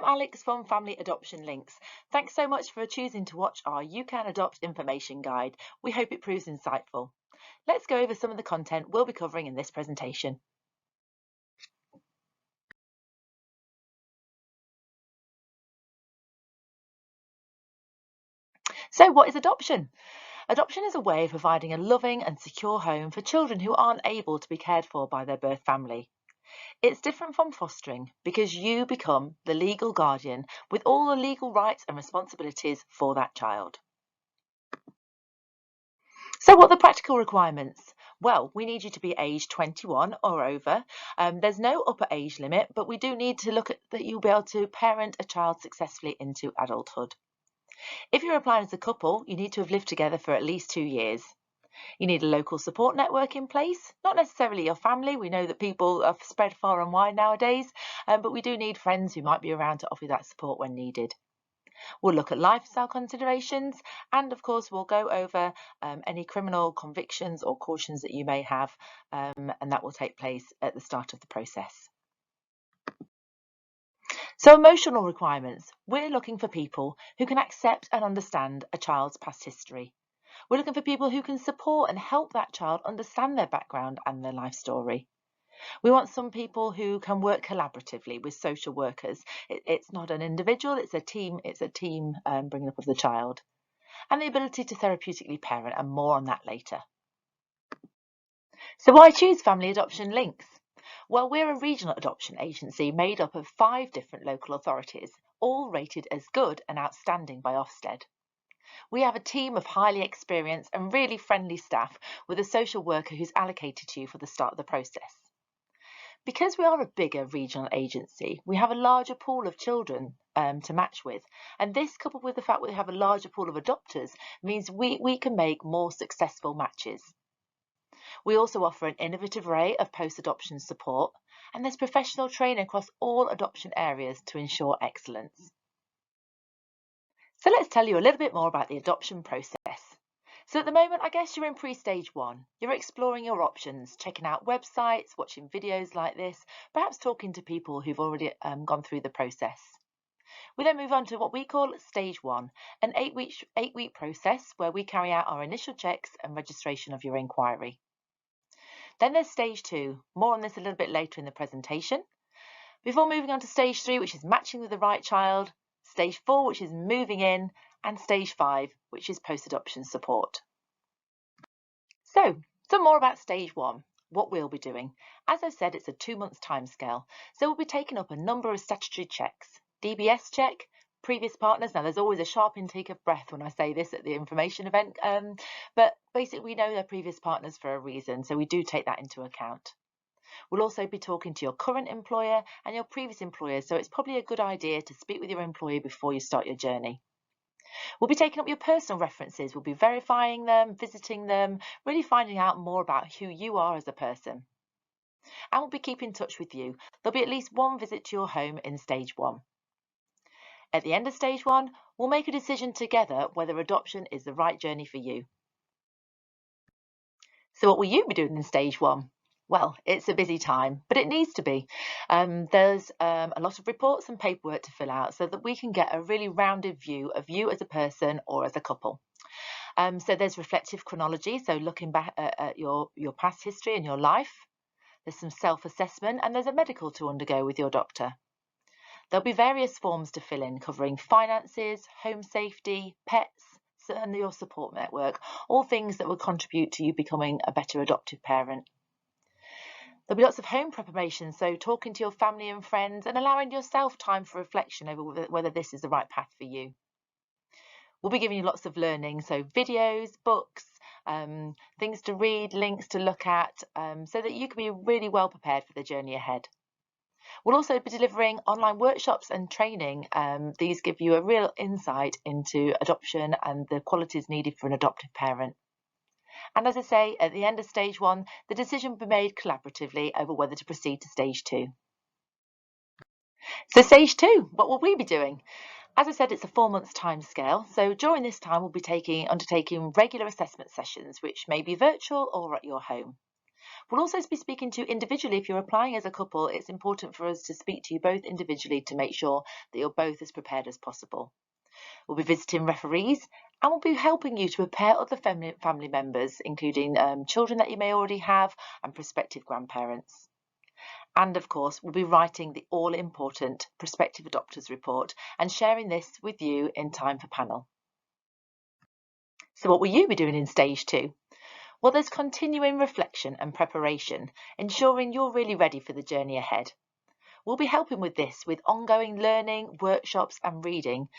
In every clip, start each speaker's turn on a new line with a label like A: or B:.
A: I'm Alex from Family Adoption Links. Thanks so much for choosing to watch our You Can Adopt information guide. We hope it proves insightful. Let's go over some of the content we'll be covering in this presentation. So what is adoption? Adoption is a way of providing a loving and secure home for children who aren't able to be cared for by their birth family. It's different from fostering because you become the legal guardian with all the legal rights and responsibilities for that child. So what are the practical requirements? Well, we need you to be age 21 or over. There's no upper age limit, but we do need to look at that you'll be able to parent a child successfully into adulthood. If you're applying as a couple, you need to have lived together for at least 2 years. You need a local support network in place, not necessarily your family. We know that people are spread far and wide nowadays, but we do need friends who might be around to offer you that support when needed. We'll look at lifestyle considerations, and of course we'll go over any criminal convictions or cautions that you may have, and that will take place at the start of the process. So emotional requirements. We're looking for people who can accept and understand a child's past history. We're looking for people who can support and help that child understand their background and their life story. We want some people who can work collaboratively with social workers. It's not an individual, it's a team bringing up of the child. And the ability to therapeutically parent, and more on that later. So why choose Family Adoption Links? Well, we're a regional adoption agency made up of 5 different local authorities, all rated as good and outstanding by Ofsted. We have a team of highly experienced and really friendly staff with a social worker who's allocated to you for the start of the process. Because we are a bigger regional agency, we have a larger pool of children to match with. And this, coupled with the fact that we have a larger pool of adopters, means we can make more successful matches. We also offer an innovative array of post-adoption support, and there's professional training across all adoption areas to ensure excellence. So let's tell you a little bit more about the adoption process. So at the moment, I guess you're in pre-stage 1. You're exploring your options, checking out websites, watching videos like this, perhaps talking to people who've already gone through the process. We then move on to what we call stage 1, an 8-week process where we carry out our initial checks and registration of your inquiry. Then there's stage 2, more on this a little bit later in the presentation, before moving on to stage 3, which is matching with the right child, stage 4, which is moving in, and stage 5, which is post-adoption support. So, some more about stage 1, what we'll be doing. As I said, it's a 2-month timescale, so we'll be taking up a number of statutory checks. DBS check, previous partners. Now, there's always a sharp intake of breath when I say this at the information event, but basically we know they're previous partners for a reason, so we do take that into account. We'll also be talking to your current employer and your previous employer, so it's probably a good idea to speak with your employer before you start your journey. We'll be taking up your personal references. We'll be verifying them, visiting them, really finding out more about who you are as a person. And we'll be keeping in touch with you. There'll be at least 1 visit to your home in stage 1. At the end of stage 1, we'll make a decision together whether adoption is the right journey for you. So what will you be doing in stage 1? Well, it's a busy time, but it needs to be. There's a lot of reports and paperwork to fill out so that we can get a really rounded view of you as a person or as a couple. So there's reflective chronology, so looking back at your past history and your life. There's some self-assessment, and there's a medical to undergo with your doctor. There'll be various forms to fill in covering finances, home safety, pets, and your support network, all things that will contribute to you becoming a better adoptive parent. There'll be lots of home preparation, so talking to your family and friends and allowing yourself time for reflection over whether this is the right path for you. We'll be giving you lots of learning, so videos, books, things to read, links to look at, so that you can be really well prepared for the journey ahead. We'll also be delivering online workshops and training. These give you a real insight into adoption and the qualities needed for an adoptive parent. And as I say, at the end of stage 1, the decision will be made collaboratively over whether to proceed to stage 2. So stage 2, what will we be doing? As I said, it's a 4-month timescale. So during this time, we'll be undertaking regular assessment sessions, which may be virtual or at your home. We'll also be speaking to you individually. If you're applying as a couple, it's important for us to speak to you both individually to make sure that you're both as prepared as possible. We'll be visiting referees and we'll be helping you to prepare other family members, including children that you may already have and prospective grandparents. And of course, we'll be writing the all-important Prospective Adopters Report and sharing this with you in time for panel. So what will you be doing in stage 2? Well, there's continuing reflection and preparation, ensuring you're really ready for the journey ahead. We'll be helping with this with ongoing learning, workshops and reading.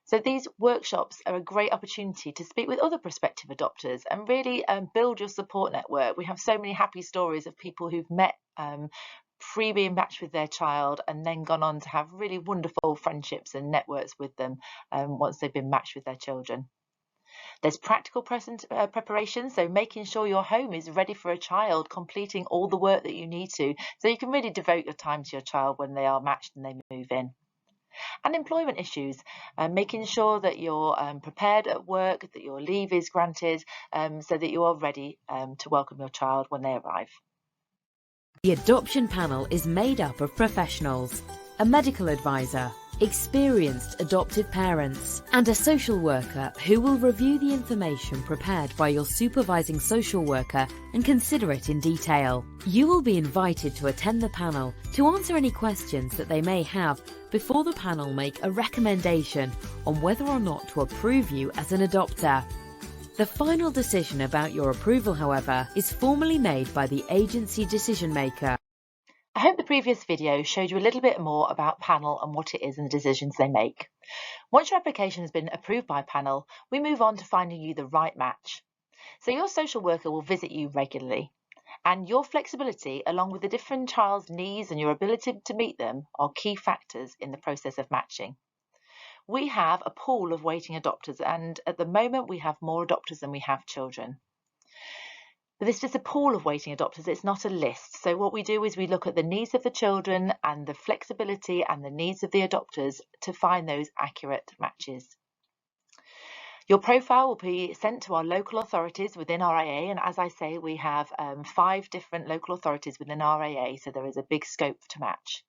A: So these workshops are a great opportunity to speak with other prospective adopters and really build your support network. We have so many happy stories of people who've met pre being matched with their child and then gone on to have really wonderful friendships and networks with them once they've been matched with their children. There's practical preparation, so making sure your home is ready for a child, completing all the work that you need to, so you can really devote your time to your child when they are matched and they move in. And employment issues, making sure that you're prepared at work, that your leave is granted, so that you are ready to welcome your child when they arrive.
B: The adoption panel is made up of professionals, a medical advisor, experienced adoptive parents, and a social worker who will review the information prepared by your supervising social worker and consider it in detail. You will be invited to attend the panel to answer any questions that they may have before the panel make a recommendation on whether or not to approve you as an adopter. The final decision about your approval, however, is formally made by the agency decision maker.
A: I hope the previous video showed you a little bit more about panel and what it is and the decisions they make. Once your application has been approved by panel, we move on to finding you the right match. So your social worker will visit you regularly, and your flexibility along with the different child's needs and your ability to meet them are key factors in the process of matching. We have a pool of waiting adopters, and at the moment we have more adopters than we have children. But this is a pool of waiting adopters, it's not a list. So what we do is we look at the needs of the children and the flexibility and the needs of the adopters to find those accurate matches. Your profile will be sent to our local authorities within RAA, and as I say, we have 5 different local authorities within RAA, so there is a big scope to match.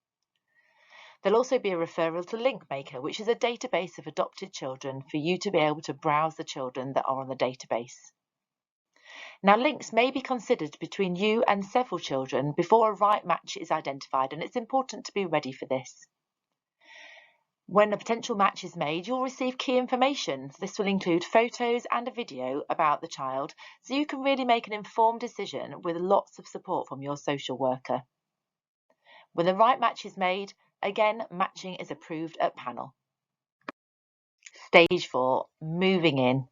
A: There'll also be a referral to LinkMaker, which is a database of adopted children for you to be able to browse the children that are on the database. Now, links may be considered between you and several children before a right match is identified, and it's important to be ready for this. When a potential match is made, you'll receive key information. This will include photos and a video about the child, so you can really make an informed decision with lots of support from your social worker. When the right match is made, again, matching is approved at panel. Stage 4, moving in.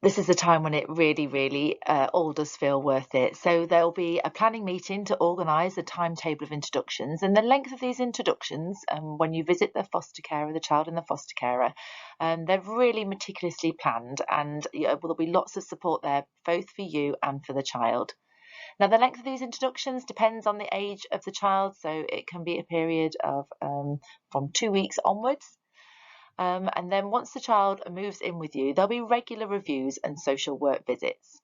A: This is the time when it really all does feel worth it. So there'll be a planning meeting to organise a timetable of introductions, and the length of these introductions, when you visit the foster carer, the child and the foster carer, they're really meticulously planned, and there'll be lots of support there both for you and for the child. Now, the length of these introductions depends on the age of the child, so it can be a period of from 2 weeks onwards. And then once the child moves in with you, there'll be regular reviews and social work visits.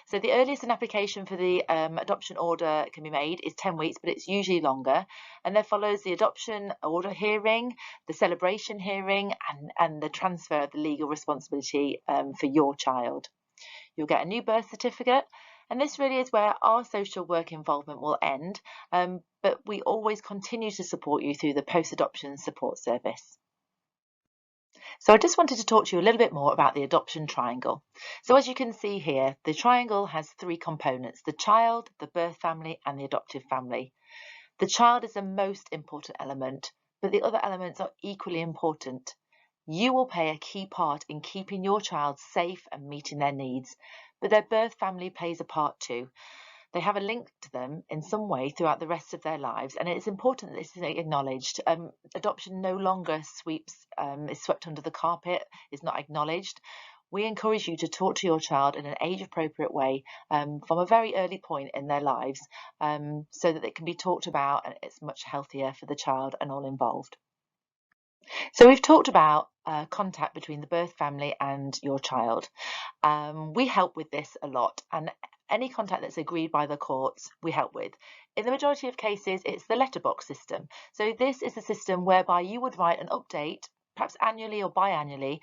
A: So the earliest an application for the adoption order can be made is 10 weeks, but it's usually longer. And there follows the adoption order hearing, the celebration hearing, and the transfer of the legal responsibility for your child. You'll get a new birth certificate, and this really is where our social work involvement will end, but we always continue to support you through the post-adoption support service. So I just wanted to talk to you a little bit more about the adoption triangle. So as you can see here, the triangle has 3 components: the child, the birth family, and the adoptive family. The child is the most important element, but the other elements are equally important. You will play a key part in keeping your child safe and meeting their needs, but their birth family plays a part too. They have a link to them in some way throughout the rest of their lives, and it's important that this is acknowledged. Adoption no longer is swept under the carpet, is not acknowledged. We encourage you to talk to your child in an age-appropriate way from a very early point in their lives, so that it can be talked about and it's much healthier for the child and all involved. So we've talked about contact between the birth family and your child. We help with this a lot, and Any contact that's agreed by the courts, we help with. In the majority of cases, it's the letterbox system. So this is a system whereby you would write an update, perhaps annually or biannually,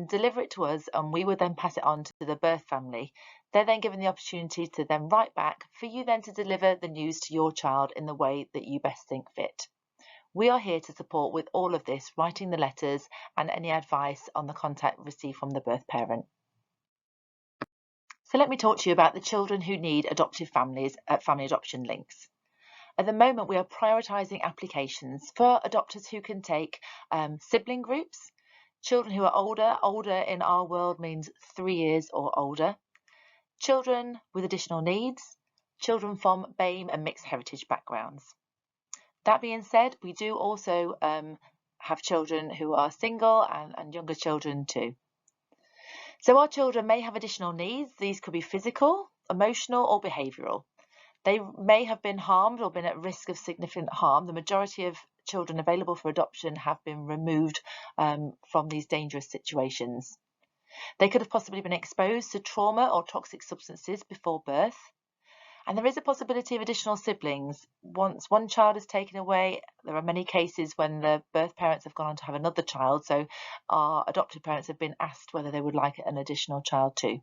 A: deliver it to us, and we would then pass it on to the birth family. They're then given the opportunity to then write back for you then to deliver the news to your child in the way that you best think fit. We are here to support with all of this, writing the letters and any advice on the contact received from the birth parent. So let me talk to you about the children who need adoptive families at Family Adoption Links. At the moment, we are prioritising applications for adopters who can take sibling groups, children who are older in our world means 3 years or older, children with additional needs, children from BAME and mixed heritage backgrounds. That being said, we do also have children who are single and younger children too. So our children may have additional needs. These could be physical, emotional or behavioural. They may have been harmed or been at risk of significant harm. The majority of children available for adoption have been removed from these dangerous situations. They could have possibly been exposed to trauma or toxic substances before birth. And there is a possibility of additional siblings. Once one child is taken away, there are many cases when the birth parents have gone on to have another child, so our adopted parents have been asked whether they would like an additional child too.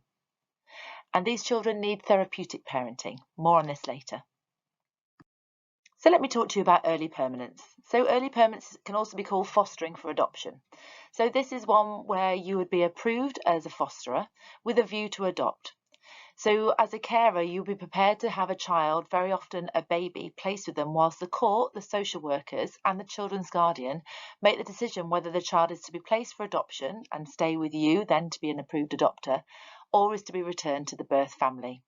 A: And these children need therapeutic parenting. More on this later. So let me talk to you about early permanence. So early permanence can also be called fostering for adoption. So this is one where you would be approved as a fosterer with a view to adopt. So as a carer, you'll be prepared to have a child, very often a baby, placed with them whilst the court, the social workers and the children's guardian make the decision whether the child is to be placed for adoption and stay with you, then to be an approved adopter, or is to be returned to the birth family.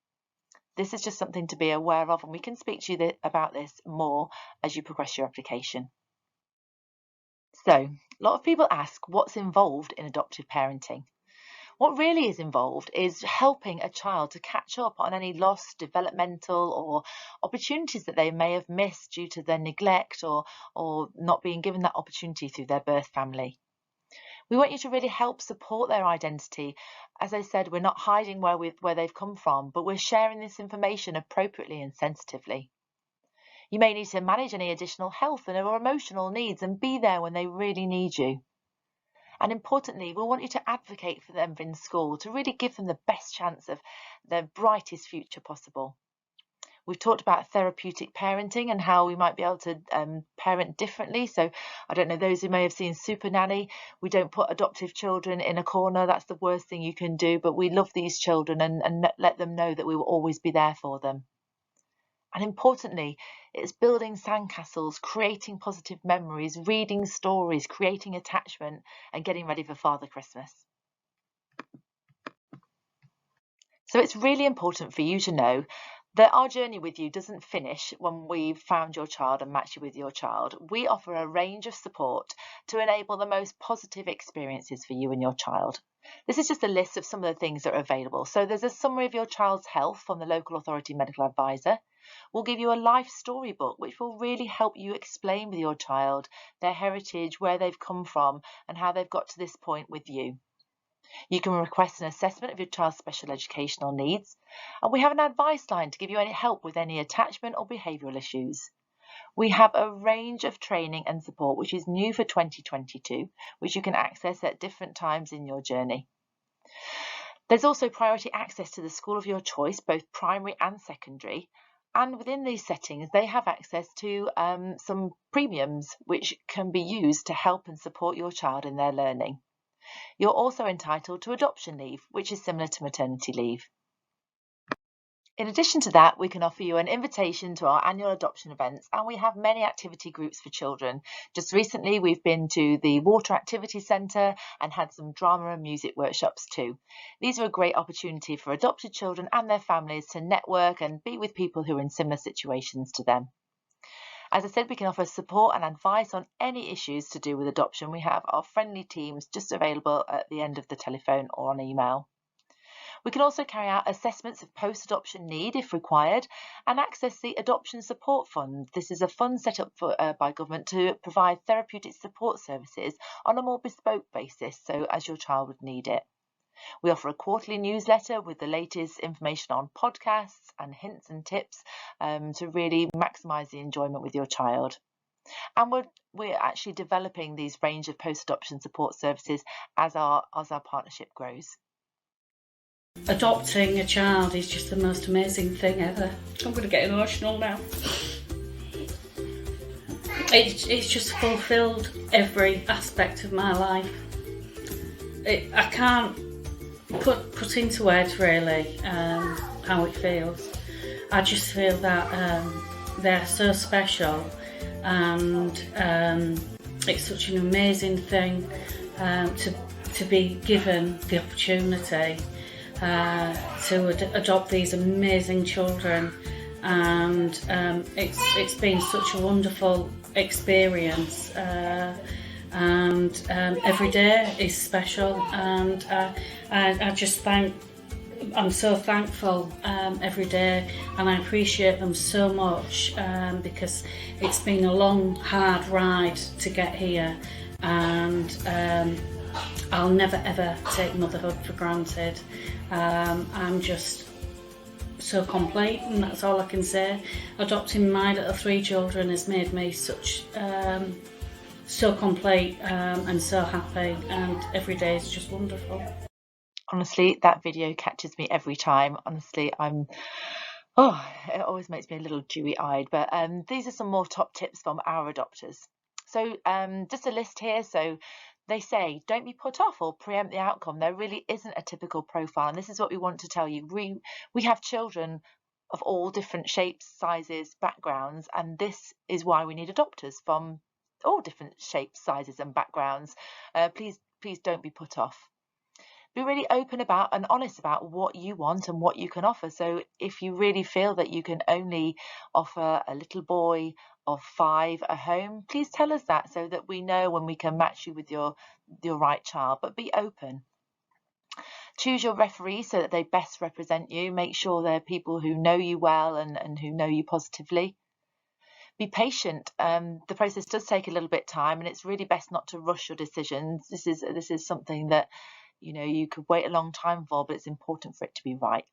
A: This is just something to be aware of, and we can speak to you about this more as you progress your application. So, a lot of people ask what's involved in adoptive parenting. What really is involved is helping a child to catch up on any lost developmental or opportunities that they may have missed due to their neglect or not being given that opportunity through their birth family. We want you to really help support their identity. As I said, we're not hiding where they've come from, but we're sharing this information appropriately and sensitively. You may need to manage any additional health or emotional needs and be there when they really need you. And importantly, we want you to advocate for them in school to really give them the best chance of their brightest future possible. We've talked about therapeutic parenting and how we might be able to parent differently. So I don't know, those who may have seen Super Nanny, we don't put adoptive children in a corner. That's the worst thing you can do. But we love these children and let them know that we will always be there for them. And importantly, it's building sandcastles, creating positive memories, reading stories, creating attachment, and getting ready for Father Christmas. So it's really important for you to know that our journey with you doesn't finish when we've found your child and matched you with your child. We offer a range of support to enable the most positive experiences for you and your child. This is just a list of some of the things that are available. So there's a summary of your child's health from the local authority medical advisor. We'll give you a life storybook, which will really help you explain with your child their heritage, where they've come from, and how they've got to this point with you. You can request an assessment of your child's special educational needs, and we have an advice line to give you any help with any attachment or behavioural issues. We have a range of training and support which is new for 2022, which you can access at different times in your journey. There's also priority access to the school of your choice, both primary and secondary. And within these settings, they have access to some premiums which can be used to help and support your child in their learning. You're also entitled to adoption leave, which is similar to maternity leave. In addition to that, we can offer you an invitation to our annual adoption events, and we have many activity groups for children. Just recently, we've been to the Water Activity Centre and had some drama and music workshops too. These are a great opportunity for adopted children and their families to network and be with people who are in similar situations to them. As I said, we can offer support and advice on any issues to do with adoption. We have our friendly teams just available at the end of the telephone or on email. We can also carry out assessments of post-adoption need if required and access the Adoption Support Fund. This is a fund set up by government to provide therapeutic support services on a more bespoke basis, so as your child would need it. We offer a quarterly newsletter with the latest information on podcasts and hints and tips to really maximise the enjoyment with your child. And we're actually developing these range of post-adoption support services as our partnership grows.
C: Adopting a child is just the most amazing thing ever. I'm going to get emotional now. It's just fulfilled every aspect of my life. I can't put into words really how it feels. I just feel that they're so special, and it's such an amazing thing to be given the opportunity to adopt these amazing children, and it's been such a wonderful experience, and every day is special, and I'm so thankful every day, and I appreciate them so much because it's been a long, hard ride to get here, and I'll never ever take motherhood for granted. I'm just so complete, and that's all I can say. Adopting my little 3 children has made me so complete and so happy, and every day is just wonderful.
A: Honestly, that video catches me every time. Honestly, it always makes me a little dewy-eyed. But these are some more top tips from our adopters. So just a list here. So they say, don't be put off or preempt the outcome. There really isn't a typical profile. And this is what we want to tell you. We have children of all different shapes, sizes, backgrounds. And this is why we need adopters from all different shapes, sizes and backgrounds. Please don't be put off. Be really open about and honest about what you want and what you can offer. So if you really feel that you can only offer a little boy of 5 a home, please tell us that, so that we know when we can match you with your right child. But be open. Choose your referees so that they best represent you. Make sure they're people who know you well and who know you positively. Be patient. The process does take a little bit of time, and it's really best not to rush your decisions. This is something that you could wait a long time for, but it's important for it to be right.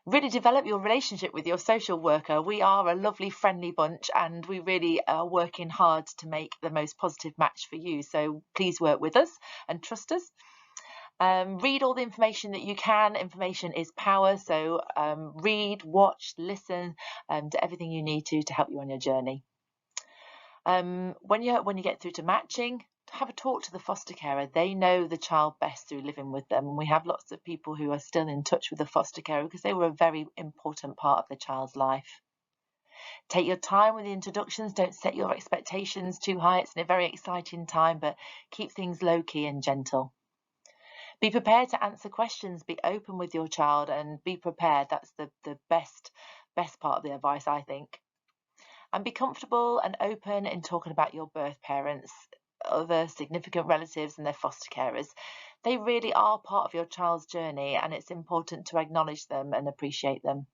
A: Really develop your relationship with your social worker. We are a lovely, friendly bunch, and we really are working hard to make the most positive match for you. So please work with us and trust us. Read all the information that you can. Information is power. So read, watch, listen to everything you need to help you on your journey. When you get through to matching, have a talk to the foster carer. They know the child best through living with them, and we have lots of people who are still in touch with the foster carer because they were a very important part of the child's life. Take your time with the introductions. Don't set your expectations too high. It's a very exciting time, but keep things low-key and gentle. Be prepared to answer questions. Be open with your child and be prepared. That's the best part of the advice, I think. And be comfortable and open in talking about your birth parents, other significant relatives and their foster carers. They really are part of your child's journey, and it's important to acknowledge them and appreciate them.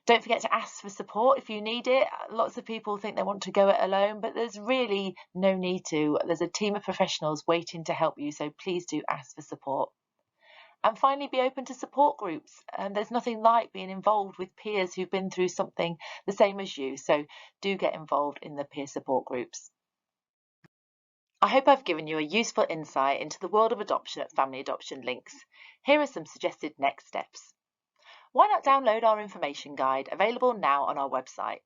A: Don't forget to ask for support if you need it. Lots of people think they want to go it alone, but there's really no need to. There's a team of professionals waiting to help you, so please do ask for support. And finally, be open to support groups. And there's nothing like being involved with peers who've been through something the same as you, so do get involved in the peer support groups. I hope I've given you a useful insight into the world of adoption at Family Adoption Links. Here are some suggested next steps. Why not download our information guide, available now on our website?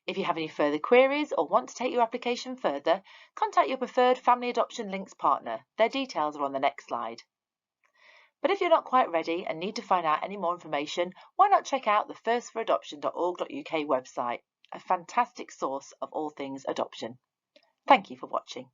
A: If you have any further queries or want to take your application further, contact your preferred Family Adoption Links partner. Their details are on the next slide. But if you're not quite ready and need to find out any more information, why not check out the firstforadoption.org.uk website, a fantastic source of all things adoption. Thank you for watching.